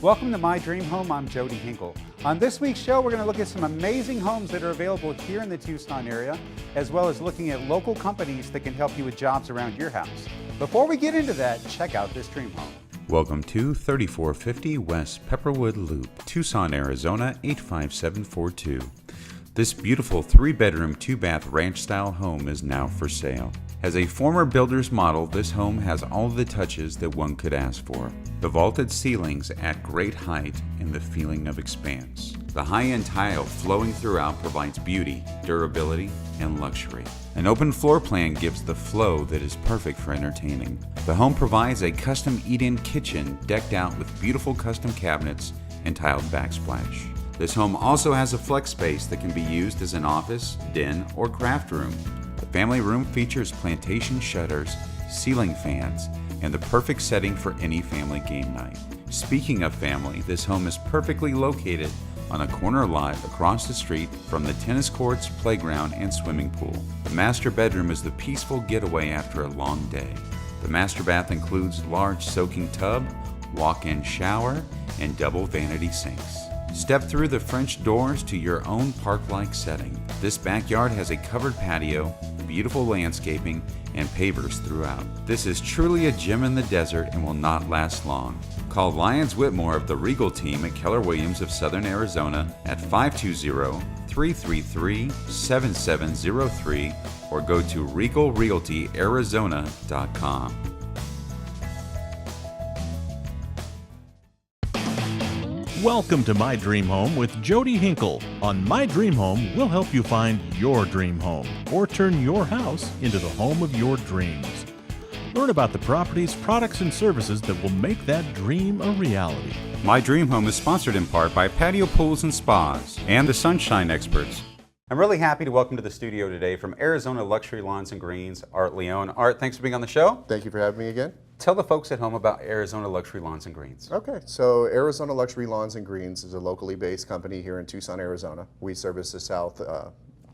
Welcome to My Dream Home. I'm Jody Hinkle. On this week's show, we're going to look at some amazing homes that are available here in the Tucson area, as well as looking at local companies that can help you with jobs around your house. Before we get into that, check out this dream home. Welcome to 3450 West Pepperwood Loop, Tucson, Arizona 85742. This beautiful 3-bedroom, 2-bath ranch-style home is now for sale. As a former builder's model, this home has all the touches that one could ask for. The vaulted ceilings add great height and the feeling of expanse. The high-end tile flowing throughout provides beauty, durability, and luxury. An open floor plan gives the flow that is perfect for entertaining. The home provides a custom eat-in kitchen decked out with beautiful custom cabinets and tiled backsplash. This home also has a flex space that can be used as an office, den, or craft room. The family room features plantation shutters, ceiling fans, and the perfect setting for any family game night. Speaking of family, this home is perfectly located on a corner lot across the street from the tennis courts, playground, and swimming pool. The master bedroom is the peaceful getaway after a long day. The master bath includes large soaking tub, walk-in shower, and double vanity sinks. Step through the French doors to your own park-like setting. This backyard has a covered patio, beautiful landscaping, and pavers throughout. This is truly a gem in the desert and will not last long. Call Lyons Whitmore of the Regal team at Keller Williams of Southern Arizona at 520-333-7703 or go to regalrealtyarizona.com. Welcome to My Dream Home with Jody Hinkle. On My Dream Home, we'll help you find your dream home or turn your house into the home of your dreams. Learn about the properties, products, and services that will make that dream a reality. My Dream Home is sponsored in part by Patio Pools and Spas and the Sunshine Experts. I'm really happy to welcome to the studio today from Arizona Luxury Lawns and Greens, Art Leone. Art, thanks for being on the show. Thank you for having me again. Tell the folks at home about Arizona Luxury Lawns and Greens. Okay, so Arizona Luxury Lawns and Greens is a locally based company here in Tucson, Arizona. We service the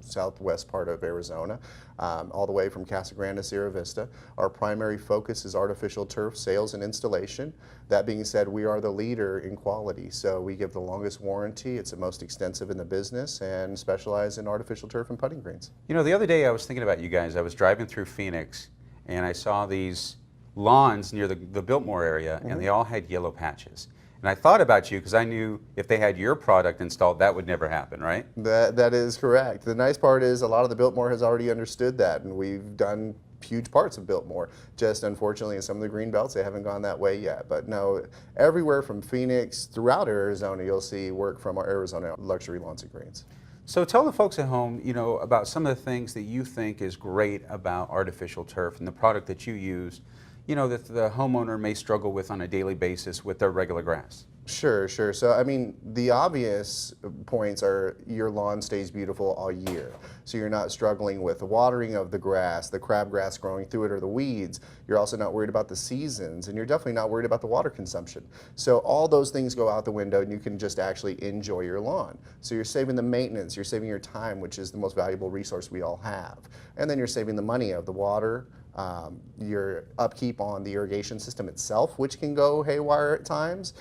southwest part of Arizona, all the way from Casa Grande to Sierra Vista. Our primary focus is artificial turf sales and installation. That being said, we are the leader in quality, so we give the longest warranty. It's the most extensive in the business and specialize in artificial turf and putting greens. You know, the other day I was thinking about you guys. I was driving through Phoenix and I saw these lawns near the Biltmore area, and they all had yellow patches. And I thought about you because I knew if they had your product installed, that would never happen, right? That is correct. The nice part is a lot of the Biltmore has already understood that, and we've done huge parts of Biltmore. Just unfortunately in some of the green belts, they haven't gone that way yet. But no, everywhere from Phoenix throughout Arizona, you'll see work from our Arizona Luxury Lawns and Greens. So tell the folks at home, you know, about some of the things that you think is great about artificial turf and the product that you use, you know, that the homeowner may struggle with on a daily basis with their regular grass. Sure. So, I mean, the obvious points are your lawn stays beautiful all year. So you're not struggling with the watering of the grass, the crabgrass growing through it, or the weeds. You're also not worried about the seasons, and you're definitely not worried about the water consumption. So all those things go out the window, and you can just actually enjoy your lawn. So you're saving the maintenance, you're saving your time, which is the most valuable resource we all have. And then you're saving the money of the water, your upkeep on the irrigation system itself, which can go haywire at times.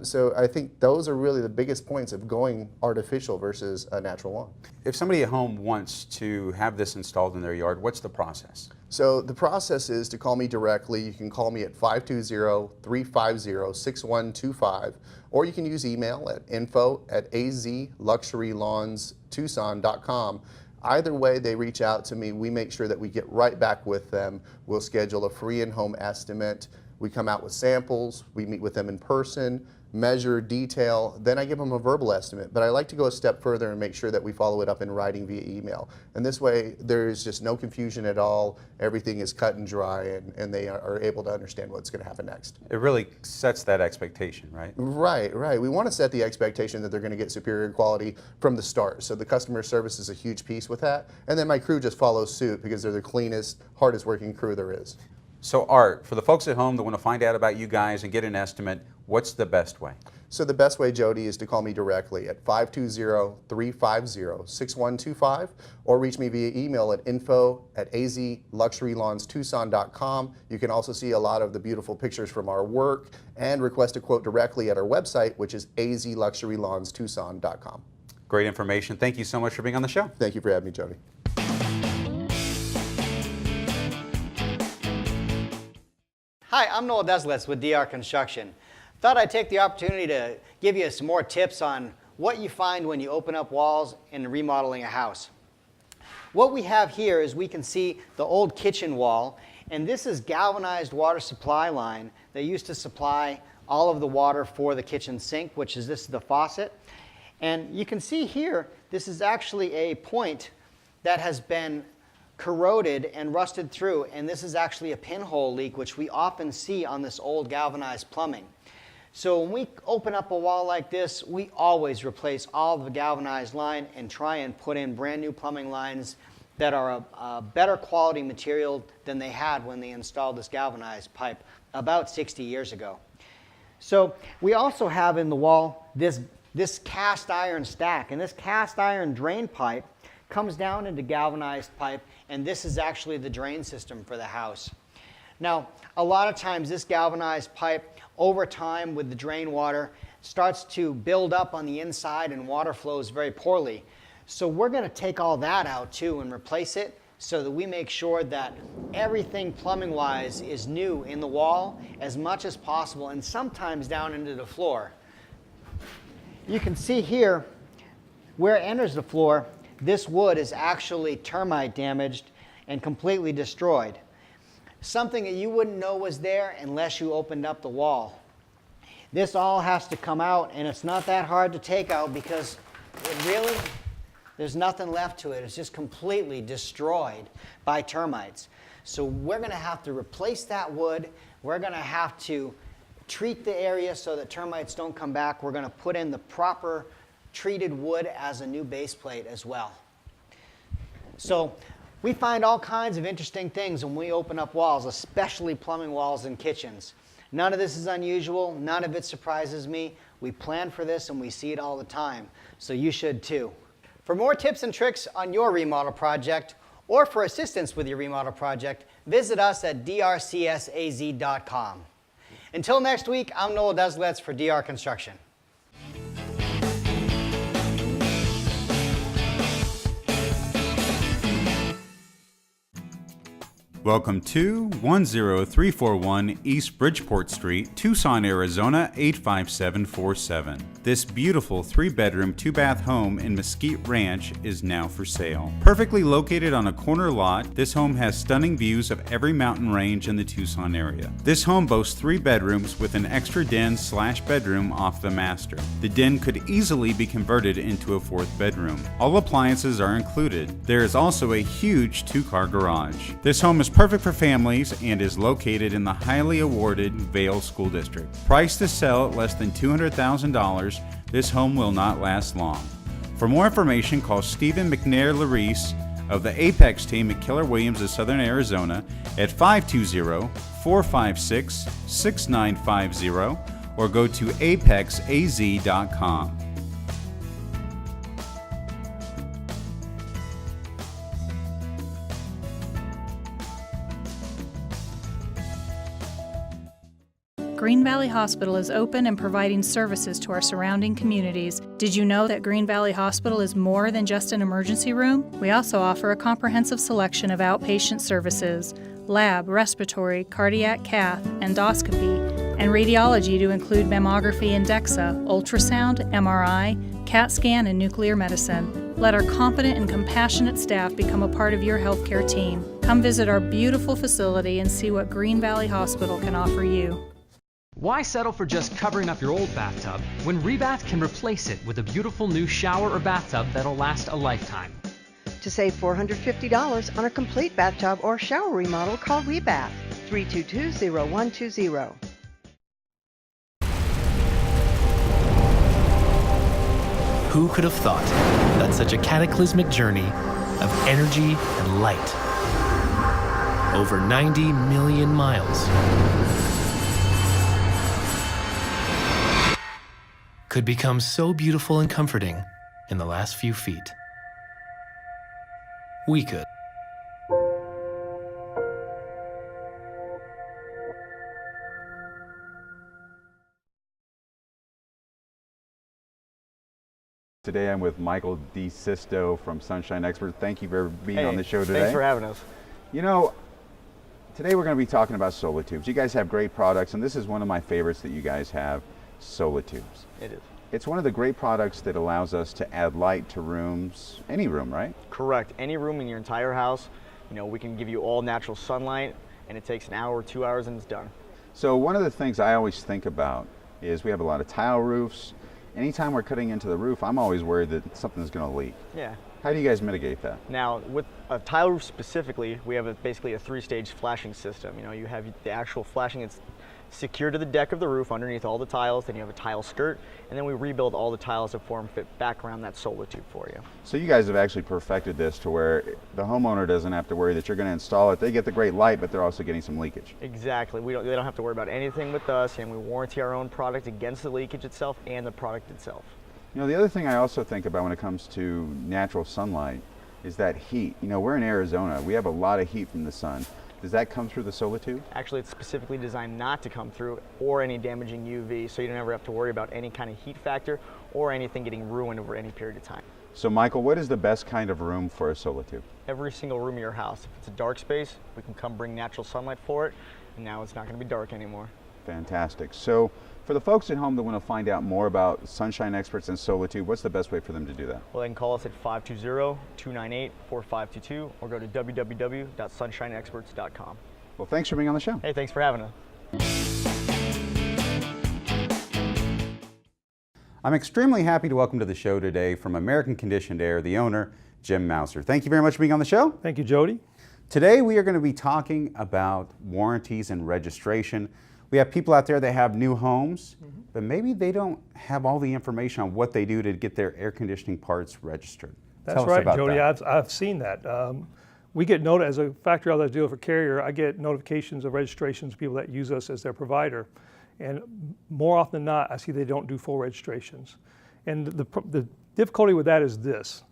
So I think those are really the biggest points of going artificial versus a natural lawn. If somebody at home wants to have this installed in their yard, what's the process? So the process is to call me directly. You can call me at 520-350-6125, or you can use email at info@azluxurylawns.tucson.com. Either way they reach out to me, we make sure that we get right back with them. We'll schedule a free in-home estimate. We come out with samples, we meet with them in person, measure, detail, then I give them a verbal estimate. But I like to go a step further and make sure that we follow it up in writing via email. And this way there's just no confusion at all. Everything is cut and dry, and they are able to understand what's going to happen next. It really sets that expectation, right? Right. We want to set the expectation that they're going to get superior quality from the start. So the customer service is a huge piece with that. And then my crew just follows suit because they're the cleanest, hardest working crew there is. So Art, for the folks at home that want to find out about you guys and get an estimate, what's the best way? So the best way, Jody, is to call me directly at 520-350-6125 or reach me via email at info@azluxurylawns.tucson.com. You can also see a lot of the beautiful pictures from our work and request a quote directly at our website, which is azluxurylawns.tucson.com. Great information. Thank you so much for being on the show. Thank you for having me, Jody. Hi, I'm Noel Deslitz with DR Construction. Thought I'd take the opportunity to give you some more tips on what you find when you open up walls in remodeling a house. What we have here is we can see the old kitchen wall, and this is galvanized water supply line that used to supply all of the water for the kitchen sink, which is the faucet. And you can see here, this is actually a point that has been corroded and rusted through, and this is actually a pinhole leak, which we often see on this old galvanized plumbing. So when we open up a wall like this, we always replace all the galvanized line and try and put in brand new plumbing lines that are a better quality material than they had when they installed this galvanized pipe about 60 years ago. So we also have in the wall this cast iron stack, and this cast iron drain pipe comes down into galvanized pipe, and this is actually the drain system for the house. Now, a lot of times this galvanized pipe, over time with the drain water, starts to build up on the inside and water flows very poorly. So we're going to take all that out too and replace it so that we make sure that everything plumbing-wise is new in the wall as much as possible, and sometimes down into the floor. You can see here where it enters the floor, this wood is actually termite damaged and completely destroyed. Something that you wouldn't know was there unless you opened up the wall. This all has to come out, and it's not that hard to take out because there's nothing left to it. It's just completely destroyed by termites. So we're going to have to replace that wood. We're going to have to treat the area so that termites don't come back. We're going to put in the proper treated wood as a new base plate as well. So we find all kinds of interesting things when we open up walls, especially plumbing walls in kitchens. None of this is unusual. None of it surprises me. We plan for this and we see it all the time. So you should too. For more tips and tricks on your remodel project or for assistance with your remodel project, visit us at drcsaz.com. Until next week, I'm Noel Deslitz for DR Construction. Welcome to 10341 East Bridgeport Street, Tucson, Arizona 85747. This beautiful 3-bedroom, 2-bath home in Mesquite Ranch is now for sale. Perfectly located on a corner lot, this home has stunning views of every mountain range in the Tucson area. This home boasts 3 bedrooms with an extra den/bedroom off the master. The den could easily be converted into a 4th bedroom. All appliances are included. There is also a huge 2-car garage. This home is perfect for families and is located in the highly awarded Vail School District. Priced to sell at less than $200,000, this home will not last long. For more information, call Stephen McNair-Larice of the Apex team at Keller Williams of Southern Arizona at 520-456-6950 or go to apexaz.com. Green Valley Hospital is open and providing services to our surrounding communities. Did you know that Green Valley Hospital is more than just an emergency room? We also offer a comprehensive selection of outpatient services, lab, respiratory, cardiac cath, endoscopy, and radiology to include mammography and DEXA, ultrasound, MRI, CAT scan, and nuclear medicine. Let our competent and compassionate staff become a part of your healthcare team. Come visit our beautiful facility and see what Green Valley Hospital can offer you. Why settle for just covering up your old bathtub when Rebath can replace it with a beautiful new shower or bathtub that'll last a lifetime? To save $450 on a complete bathtub or shower remodel, call Rebath 322-0120. Who could have thought that such a cataclysmic journey of energy and light, over 90 million miles, could become so beautiful and comforting in the last few feet. We could. Today I'm with Michael DeSisto from Sunshine Expert. Thank you for being on the show today. Thanks for having us. You know, today we're going to be talking about solar tubes. You guys have great products, and this is one of my favorites that you guys have, solar tubes. It is. It's one of the great products that allows us to add light to rooms, any room, right? Correct. Any room in your entire house, we can give you all natural sunlight, and it takes an hour or 2 hours and it's done. So one of the things I always think about is we have a lot of tile roofs. Anytime we're cutting into the roof, I'm always worried that something's going to leak. Yeah. How do you guys mitigate that? Now, with a tile roof specifically, we have basically a 3-stage flashing system. You have the actual flashing that's secured to the deck of the roof underneath all the tiles, then you have a tile skirt, and then we rebuild all the tiles to form fit back around that solar tube for you. So you guys have actually perfected this to where the homeowner doesn't have to worry that you're going to install it. They get the great light, but they're also getting some leakage. Exactly. They don't have to worry about anything with us, and we warranty our own product against the leakage itself and the product itself. The other thing I also think about when it comes to natural sunlight is that heat. We're in Arizona. We have a lot of heat from the sun. Does that come through the solar tube? Actually, it's specifically designed not to come through or any damaging UV, so you don't ever have to worry about any kind of heat factor or anything getting ruined over any period of time. So Michael, what is the best kind of room for a solar tube? Every single room in your house. If it's a dark space, we can come bring natural sunlight for it, and now it's not going to be dark anymore. Fantastic. So for the folks at home that want to find out more about Sunshine Experts and solar tube, what's the best way for them to do that? Well, they can call us at 520-298-4522 or go to www.sunshineexperts.com. Well, thanks for being on the show. Hey, thanks for having us. I'm extremely happy to welcome to the show today from American Conditioned Air, the owner, Jim Mouser. Thank you very much for being on the show. Thank you, Jody. Today we are going to be talking about warranties and registration. We have people out there that have new homes, but maybe they don't have all the information on what they do to get their air conditioning parts registered. That's right, Jody. I've seen that. We get as a factory outlet dealer for Carrier, I get notifications of registrations of people that use us as their provider. And more often than not, I see they don't do full registrations. And the difficulty with that is this.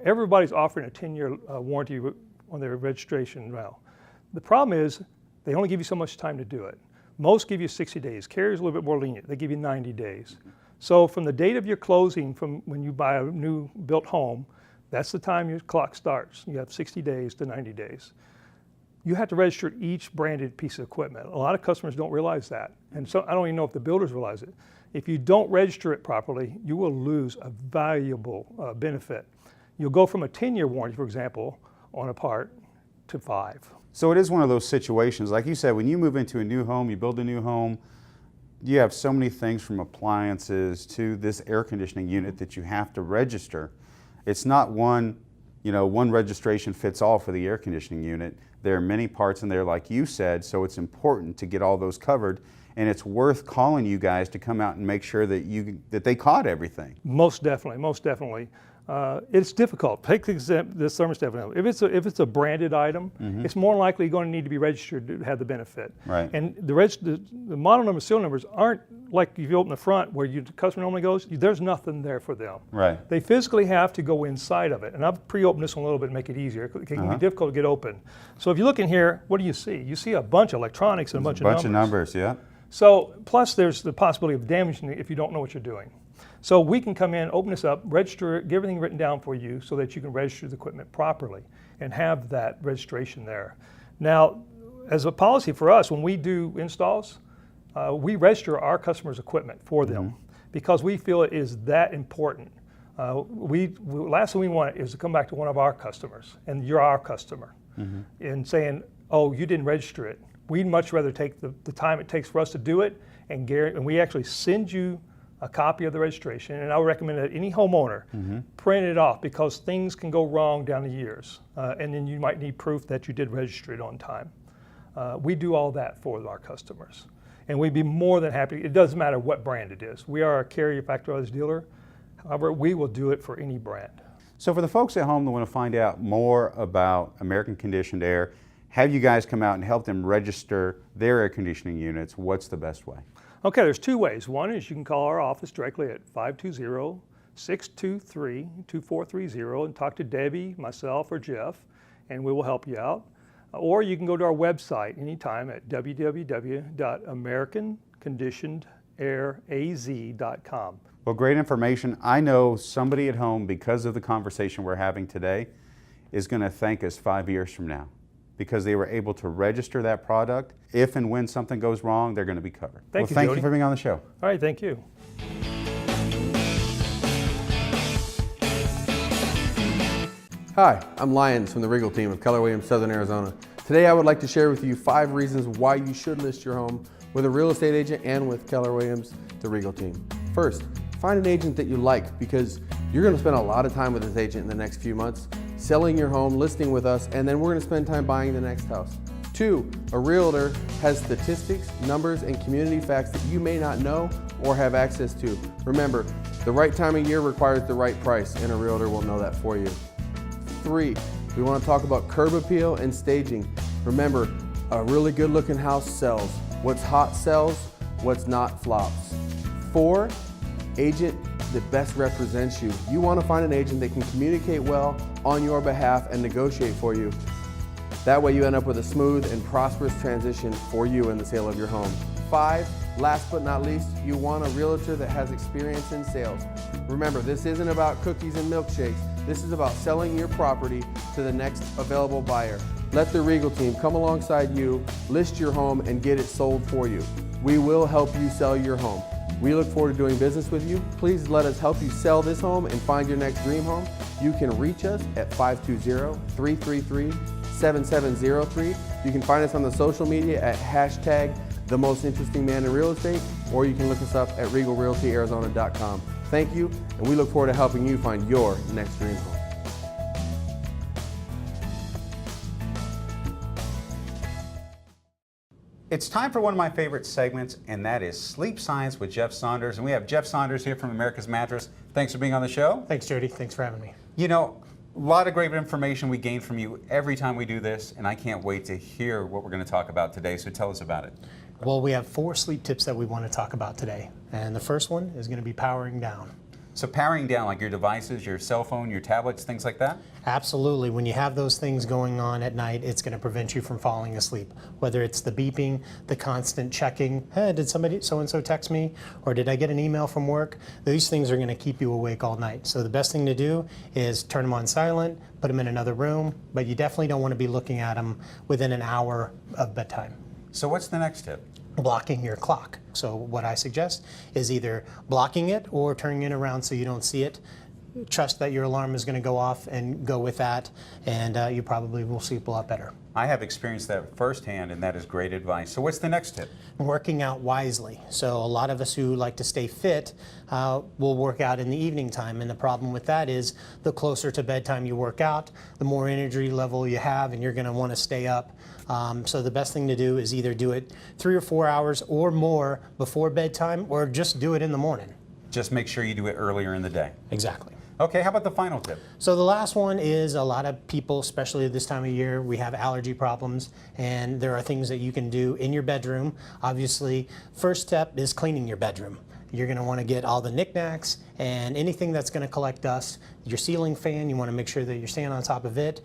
Everybody's offering a 10-year warranty on their registration now. The problem is they only give you so much time to do it. Most give you 60 days. Carrier's a little bit more lenient. They give you 90 days. So from the date of your closing, from when you buy a new built home, that's the time your clock starts. You have 60 days to 90 days. You have to register each branded piece of equipment. A lot of customers don't realize that. And so I don't even know if the builders realize it. If you don't register it properly, you will lose a valuable benefit. You'll go from a 10-year warranty, for example, on a part to 5. So it is one of those situations, like you said, when you move into a new home, you build a new home, you have so many things from appliances to this air conditioning unit that you have to register. It's not one registration fits all for the air conditioning unit. There are many parts in there, like you said, so it's important to get all those covered, and it's worth calling you guys to come out and make sure that they caught everything. Most definitely, most definitely. It's difficult. Take this thermostat. If it's a branded item, it's more likely going to need to be registered to have the benefit. Right. And the model number, serial numbers aren't like if you open the front where the customer normally goes. There's nothing there for them. Right. They physically have to go inside of it. And I've pre-opened this one a little bit to make it easier. It can be difficult to get open. So if you look in here, what do you see? You see a bunch of electronics and a bunch of numbers. Yeah. So plus there's the possibility of damaging it if you don't know what you're doing. So we can come in, open this up, register it, get everything written down for you so that you can register the equipment properly and have that registration there. Now, as a policy for us, when we do installs, we register our customers' equipment for them because we feel it is that important. Last thing we want is to come back to one of our customers, and you're our customer, and saying, oh, you didn't register it. We'd much rather take the time it takes for us to do it, and we actually send you a copy of the registration, and I would recommend that any homeowner print it off because things can go wrong down the years, and then you might need proof that you did register it on time. We do all that for our customers, and we'd be more than happy. It doesn't matter what brand it is. We are a Carrier factory outlet dealer. However, we will do it for any brand. So for the folks at home that want to find out more about American Conditioned Air, have you guys come out and help them register their air conditioning units, what's the best way? Okay, there's two ways. One is you can call our office directly at 520-623-2430 and talk to Debbie, myself, or Jeff, and we will help you out. Or you can go to our website anytime at www.americanconditionedaraz.com. Well, great information. I know somebody at home, because of the conversation we're having today, is going to thank us 5 years from now because they were able to register that product. If and when something goes wrong, they're going to be covered. Thank you, thank Jody. you for being on the show. All right, thank you. Hi, I'm Lyons from the Regal team of Keller Williams Southern Arizona. Today I would like to share with you 5 reasons why you should list your home with a real estate agent and with Keller Williams, the Regal team. First, find an agent that you like because you're going to spend a lot of time with this agent in the next few months, selling your home, listing with us, and then we're going to spend time buying the next house. 2, a realtor has statistics, numbers, and community facts that you may not know or have access to. Remember, the right time of year requires the right price, and a realtor will know that for you. 3, we want to talk about curb appeal and staging. Remember, a really good looking house sells. What's hot sells, what's not flops. 4, agent that best represents you. You want to find an agent that can communicate well on your behalf and negotiate for you. That way you end up with a smooth and prosperous transition for you in the sale of your home. 5, last but not least, you want a realtor that has experience in sales. Remember, this isn't about cookies and milkshakes. This is about selling your property to the next available buyer. Let the Regal team come alongside you, list your home, and get it sold for you. We will help you sell your home. We look forward to doing business with you. Please let us help you sell this home and find your next dream home. You can reach us at 520-333-7703. You can find us on the social media at #TheMostInterestingMan in Real Estate, or you can look us up at RegalRealtyArizona.com. Thank you, and we look forward to helping you find your next dream home. It's time for one of my favorite segments, and that is Sleep Science with Jeff Saunders. And we have Jeff Saunders here from America's Mattress. Thanks for being on the show. Thanks, Jody. Thanks for having me. You know, a lot of great information we gain from you every time we do this, and I can't wait to hear what we're going to talk about today, so tell us about it. Well, we have 4 sleep tips that we want to talk about today, and the first one is going to be powering down. So powering down, like your devices, your cell phone, your tablets, things like that? Absolutely. When you have those things going on at night, it's going to prevent you from falling asleep. Whether it's the beeping, the constant checking, hey, did somebody so-and-so text me? Or did I get an email from work? These things are going to keep you awake all night. So the best thing to do is turn them on silent, put them in another room, but you definitely don't want to be looking at them within an hour of bedtime. So what's the next tip? Blocking your clock. So what I suggest is either blocking it or turning it around so you don't see it. Trust that your alarm is going to go off and go with that, and you probably will sleep a lot better. I have experienced that firsthand, and that is great advice. So what's the next tip? Working out wisely. So a lot of us who like to stay fit will work out in the evening time, and the problem with that is the closer to bedtime you work out, the more energy level you have, and you're going to want to stay up. So the best thing to do is either do it 3 or 4 hours or more before bedtime, or just do it in the morning. Just make sure you do it earlier in the day. Exactly. Okay, how about the final tip? So the last one is a lot of people, especially at this time of year, we have allergy problems, and there are things that you can do in your bedroom. Obviously, first step is cleaning your bedroom. You're going to want to get all the knickknacks and anything that's going to collect dust. Your ceiling fan, you want to make sure that you're staying on top of it.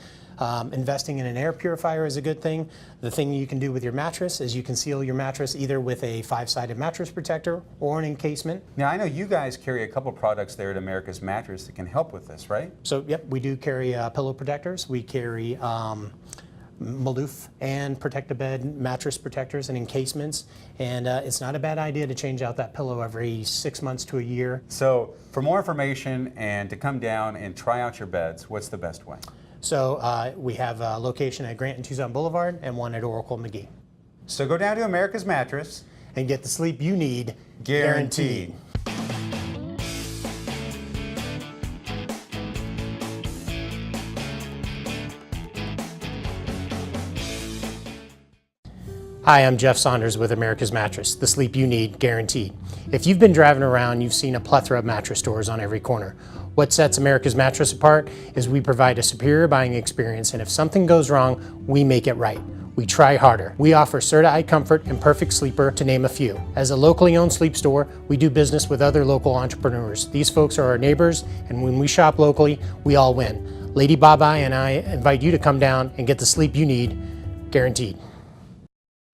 Investing in an air purifier is a good thing. The thing you can do with your mattress is you can seal your mattress either with a 5-sided mattress protector or an encasement. Now, I know you guys carry a couple products there at America's Mattress that can help with this, right? So, yep, we do carry pillow protectors. We carry Maloof and Protect-A-Bed mattress protectors and encasements, and it's not a bad idea to change out that pillow every 6 months to a year. So for more information and to come down and try out your beds, what's the best way? So we have a location at Grant and Tucson Boulevard and one at Oracle McGee. So go down to America's Mattress and get the sleep you need, guaranteed. Hi, I'm Jeff Saunders with America's Mattress, the sleep you need, guaranteed. If you've been driving around, you've seen a plethora of mattress stores on every corner. What sets America's Mattress apart is we provide a superior buying experience, and if something goes wrong, we make it right. we try harder. We offer Certi Comfort and Perfect Sleeper, to name a few. As a locally owned sleep store, we do business with other local entrepreneurs. These folks are our neighbors, and when we shop locally, we all win. Lady Baba and I invite you to come down and get the sleep you need, guaranteed.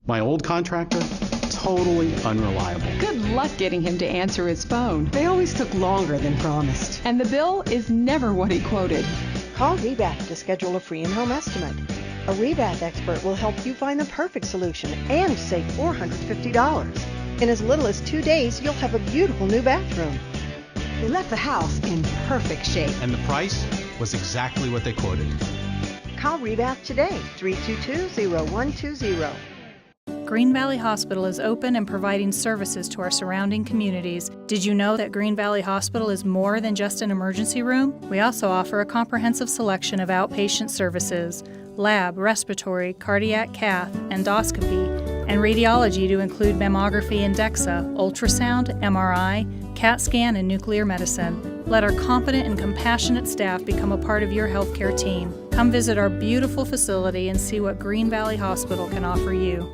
My old contractor, totally unreliable. Good luck getting him to answer his phone. They always took longer than promised. And the bill is never what he quoted. Call Rebath to schedule a free in-home estimate. A Rebath expert will help you find the perfect solution and save $450. In as little as 2 days, you'll have a beautiful new bathroom. They left the house in perfect shape. And the price was exactly what they quoted. Call Rebath today, 322-0120. Green Valley Hospital is open and providing services to our surrounding communities. Did you know that Green Valley Hospital is more than just an emergency room? We also offer a comprehensive selection of outpatient services: lab, respiratory, cardiac cath, endoscopy, and radiology to include mammography and DEXA, ultrasound, MRI, CAT scan, and nuclear medicine. Let our competent and compassionate staff become a part of your healthcare team. Come visit our beautiful facility and see what Green Valley Hospital can offer you.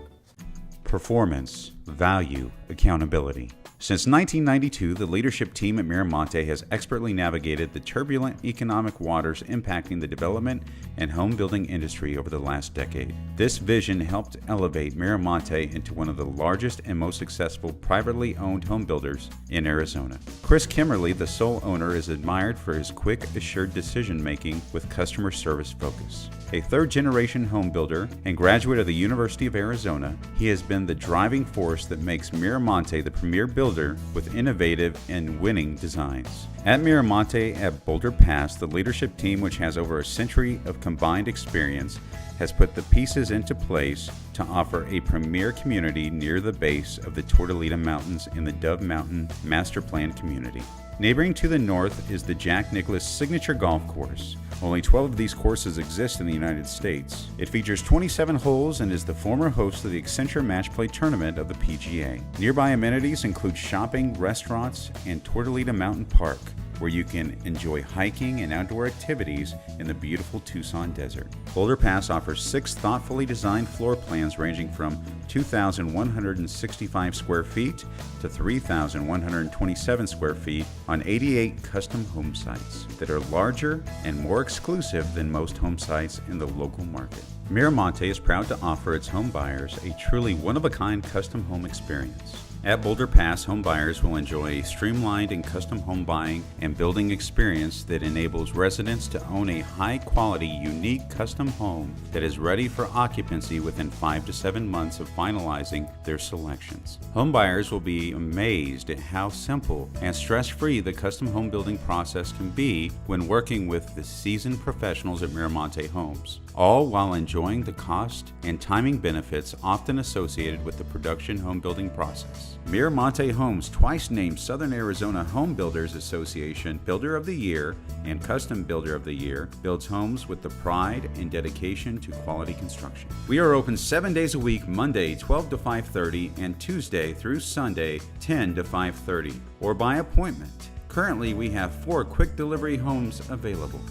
Performance, value, accountability. Since 1992, the leadership team at Miramonte has expertly navigated the turbulent economic waters impacting the development and home building industry over the last decade. This vision helped elevate Miramonte into one of the largest and most successful privately owned home builders in Arizona. Chris Kimmerly, the sole owner, is admired for his quick, assured decision-making with customer service focus. A third-generation home builder and graduate of the University of Arizona, he has been the driving force that makes Miramonte the premier builder with innovative and winning designs. At Miramonte at Boulder Pass, the leadership team, which has over a century of combined experience, has put the pieces into place to offer a premier community near the base of the Tortolita Mountains in the Dove Mountain Master Plan community. Neighboring to the north is the Jack Nicklaus Signature Golf Course. Only 12 of these courses exist in the United States. It features 27 holes and is the former host of the Accenture Match Play Tournament of the PGA. Nearby amenities include shopping, restaurants, and Tortolita Mountain Park, where you can enjoy hiking and outdoor activities in the beautiful Tucson desert. Boulder Pass offers 6 thoughtfully designed floor plans ranging from 2,165 square feet to 3,127 square feet on 88 custom home sites that are larger and more exclusive than most home sites in the local market. Miramonte is proud to offer its home buyers a truly one-of-a-kind custom home experience. At Boulder Pass, home buyers will enjoy a streamlined and custom home buying and building experience that enables residents to own a high-quality, unique custom home that is ready for occupancy within 5 to 7 months of finalizing their selections. Home buyers will be amazed at how simple and stress-free the custom home building process can be when working with the seasoned professionals at Miramonte Homes, all while enjoying the cost and timing benefits often associated with the production home building process. Miramonte Homes, twice named Southern Arizona Home Builders Association Builder of the Year and Custom Builder of the Year, builds homes with the pride and dedication to quality construction. We are open 7 days a week, Monday 12 to 5:30 and Tuesday through Sunday 10 to 5:30, or by appointment. Currently, we have 4 quick delivery homes available.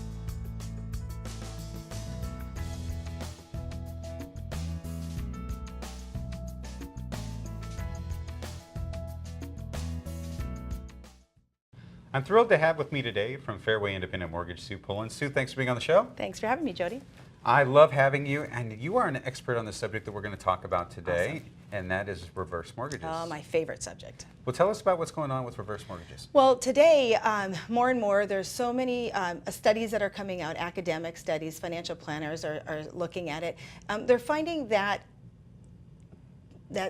I'm thrilled to have with me today from Fairway Independent Mortgage, Sue Pullen. Sue, thanks for being on the show. Thanks for having me, Jody. I love having you, and you are an expert on the subject that we're going to talk about today, awesome. And that is reverse mortgages. My favorite subject. Well, tell us about what's going on with reverse mortgages. Well, today, more and more, there's so many studies that are coming out, academic studies, financial planners are looking at it. They're finding that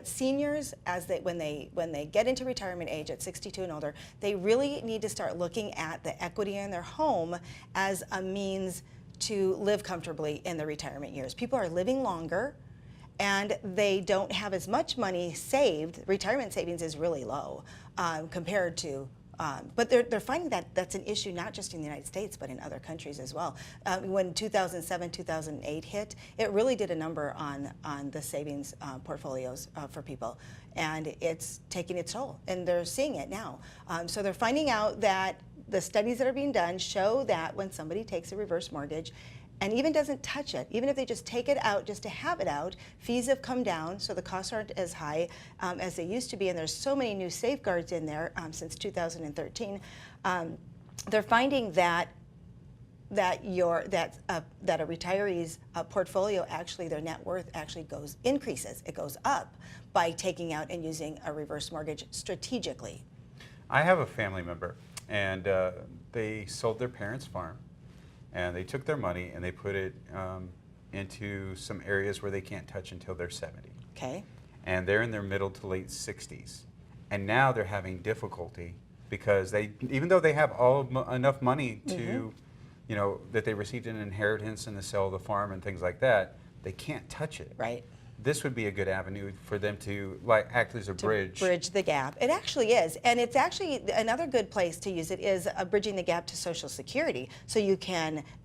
seniors, when they get into retirement age at 62 and older, they really need to start looking at the equity in their home as a means to live comfortably in their retirement years. People are living longer and they don't have as much money saved. Retirement savings is really low compared to but they're finding that that's an issue not just in the United States, but in other countries as well. When 2007, 2008 hit, it really did a number on the savings portfolios for people. And it's taking its toll, and they're seeing it now. So they're finding out that the studies that are being done show that when somebody takes a reverse mortgage, and even doesn't touch it, even if they just take it out just to have it out, fees have come down, so the costs aren't as high as they used to be, and there's so many new safeguards in there since 2013. They're finding that a retiree's portfolio, actually their net worth actually increases. It goes up by taking out and using a reverse mortgage strategically. I have a family member, and they sold their parents' farm, and they took their money and they put it into some areas where they can't touch until they're 70. Okay. And they're in their middle to late 60s. And now they're having difficulty because even though they have enough money to, you know, that they received an inheritance and the sale of the farm and things like that, they can't touch it. Right. This would be a good avenue for them to act as a bridge. Bridge the gap. It actually is. And it's actually another good place to use it is bridging the gap to Social Security. So you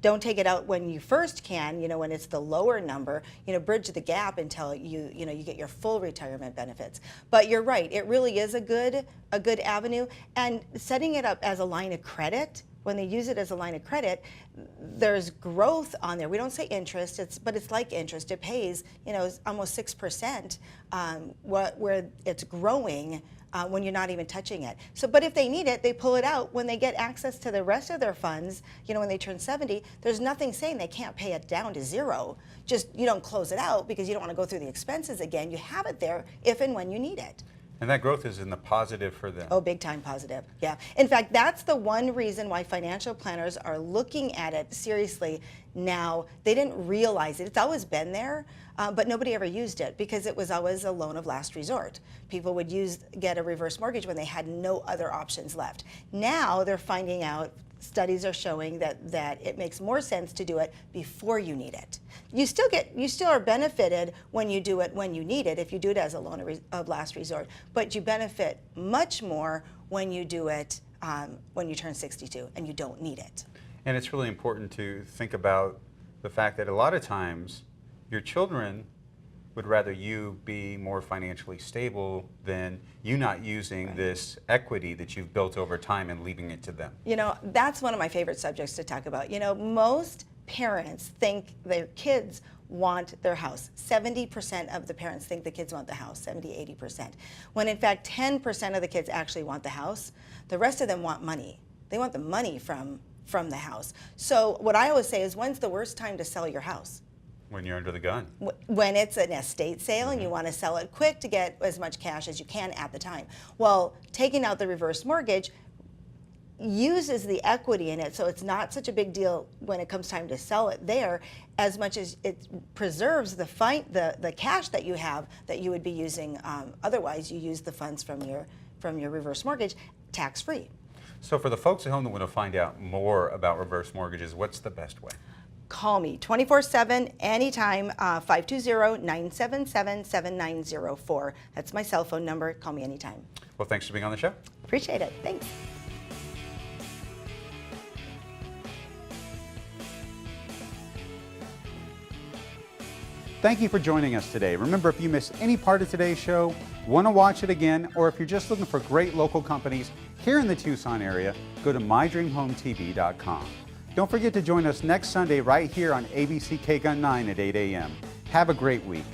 don't take it out when you first can, you know, when it's the lower number, you know, bridge the gap until you get your full retirement benefits. But you're right, it really is a good avenue. And setting it up as a line of credit, when they use it as a line of credit, there's growth on there. We don't say interest, but it's like interest. It pays, you know, almost 6%, where it's growing when you're not even touching it. So, but if they need it, they pull it out. When they get access to the rest of their funds, you know, when they turn 70, there's nothing saying they can't pay it down to zero. Just you don't close it out because you don't want to go through the expenses again. You have it there if and when you need it. And that growth is in the positive for them. Oh, big time positive, yeah. In fact, that's the one reason why financial planners are looking at it seriously now. They didn't realize it. It's always been there, but nobody ever used it because it was always a loan of last resort. People would get a reverse mortgage when they had no other options left. Now they're finding out, studies are showing that it makes more sense to do it before you need it. You still are benefited when you do it when you need it, if you do it as a loan of last resort, but you benefit much more when you do it when you turn 62 and you don't need it. And it's really important to think about the fact that a lot of times your children would rather you be more financially stable than you not using this equity that you've built over time and leaving it to them. You know, that's one of my favorite subjects to talk about. You know, most parents think their kids want their house. 70% of the parents think the kids want the house, 70–80%. When in fact 10% of the kids actually want the house. The rest of them want money. They want the money from the house. So what I always say is, when's the worst time to sell your house? When you're under the gun. When it's an estate sale and you want to sell it quick to get as much cash as you can at the time. Well, taking out the reverse mortgage uses the equity in it, so it's not such a big deal when it comes time to sell it there, as much as it preserves the cash that you have that you would be using otherwise. You use the funds from your reverse mortgage tax-free. So for the folks at home that want to find out more about reverse mortgages, what's the best way? Call me 24/7 anytime, 520-977-7904. That's my cell phone number. Call me anytime. Well, thanks for being on the show. Appreciate it. Thanks. Thank you for joining us today. Remember, if you missed any part of today's show, want to watch it again, or if you're just looking for great local companies here in the Tucson area, go to mydreamhometv.com. Don't forget to join us next Sunday right here on ABC KGUN 9 at 8 a.m. Have a great week.